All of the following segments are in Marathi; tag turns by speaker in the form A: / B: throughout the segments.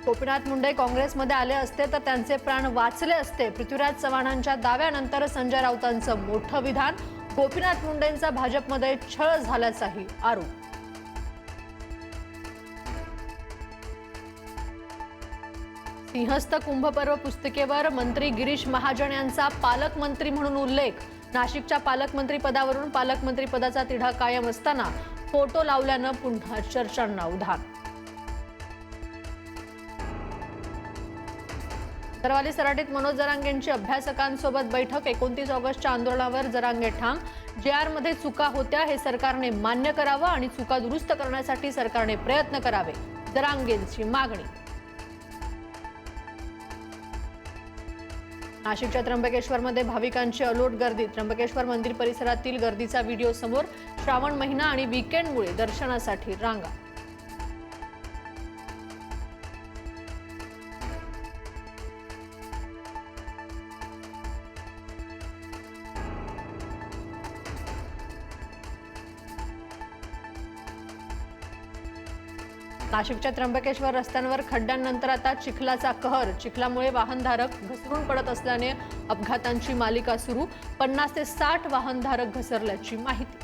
A: गोपीनाथ मुंडे काँग्रेसमध्ये आले असते तर त्यांचे प्राण वाचले असते। पृथ्वीराज चव्हाणांच्या दाव्यानंतर संजय राऊतांचं मोठं विधान। गोपीनाथ मुंडेंचा भाजपमध्ये छळ झाल्याचाही आरोप। सिंहस्थ कुंभपर्व पुस्तिकेवर मंत्री गिरीश महाजन यांचा पालकमंत्री म्हणून उल्लेख। नाशिकच्या पालकमंत्री पदावरून पालकमंत्री पदाचा तिढा कायम असताना फोटो लावल्यानं पुन्हा चर्चांना उधाण। तरवाली सराटीत मनोज जरांगेंची अभ्यासकांसोबत बैठक। 29 ऑगस्टच्या आंदोलनावर जरांगे ठाम। JR मध्ये चुका होत्या हे सरकारने मान्य करावं आणि चुका दुरुस्त करण्यासाठी सरकारने प्रयत्न करावे, जरांगेंची मागणी। नाशिकच्या त्र्यंबकेश्वरमध्ये भाविकांची अलोट गर्दी। त्र्यंबकेश्वर मंदिर परिसरातील गर्दीचा व्हिडिओ समोर। श्रावण महिना आणि वीकेंडमुळे दर्शनासाठी रांगा। नाशिकच्या त्र्यंबकेश्वर रस्त्यांवर खड्ड्यांनंतर आता चिखलाचा कहर। चिखलामुळे वाहनधारक घसरून पडत असल्याने अपघातांची मालिका सुरू। 50 ते 60 वाहनधारक घसरल्याची माहिती।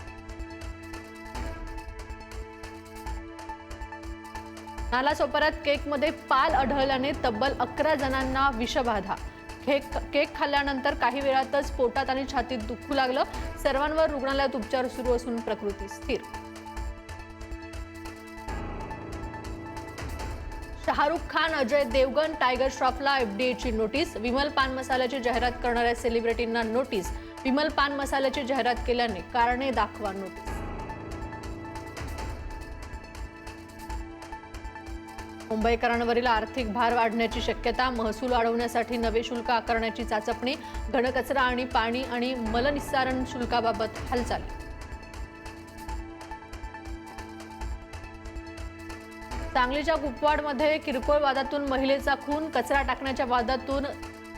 A: नालासोपाऱ्यात केकमध्ये पाल आढळल्याने तब्बल 11 जणांना विषबाधा। केक खाल्ल्यानंतर काही वेळातच पोटात आणि छातीत दुखू लागलं। सर्वांवर रुग्णालयात उपचार सुरू असून प्रकृती स्थिर। शाहरुख खान, अजय देवगन, टायगर श्रॉफला FDAची नोटीस। विमल पान मसाल्याची जाहिरात करणाऱ्या सेलिब्रिटींना नोटीस। विमल पान मसाल्याची जाहिरात केल्याने कारणे दाखवा नोटीस। मुंबईकरांवरील आर्थिक भार वाढण्याची शक्यता। महसूल वाढवण्यासाठी नवे शुल्क आकारण्याची चाचपणी। घनकचरा आणि पाणी आणि मलनिस्सारण शुल्काबाबत हालचाल। सांगलीच्या कुपवाडमध्ये किरकोळ वादातून महिलेचा खून। कचरा टाकण्याच्या वादातून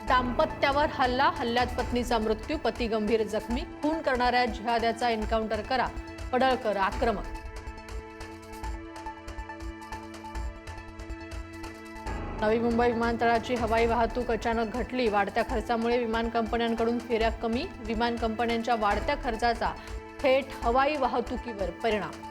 A: दाम्पत्यावर हल्ला। हल्ल्यात पत्नीचा मृत्यू, पती गंभीर जखमी। खून करणाऱ्या जिहाद्याचा एन्काउंटर करा, पडळकर आक्रमक। नवी मुंबई विमानतळाची हवाई वाहतूक अचानक घटली। वाढत्या खर्चामुळे विमान कंपन्यांकडून फेऱ्या कमी। विमान कंपन्यांच्या वाढत्या खर्चाचा थेट हवाई वाहतुकीवर परिणाम।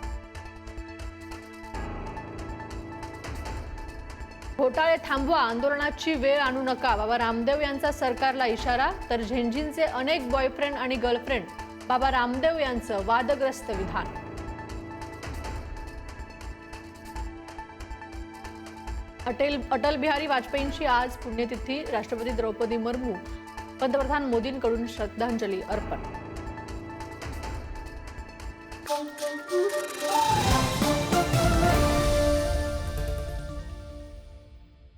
A: घोटाळे थांबवा, आंदोलनाची वेळ आणू नका, बाबा रामदेव यांचा सरकारला इशारा। तर झेंझींचे अनेक बॉयफ्रेंड आणि गर्लफ्रेंड, बाबा रामदेव यांचं वादग्रस्त विधान। अटल बिहारी वाजपेयींची आज पुण्यतिथी। राष्ट्रपती द्रौपदी मुर्मू, पंतप्रधान मोदींकडून श्रद्धांजली अर्पण।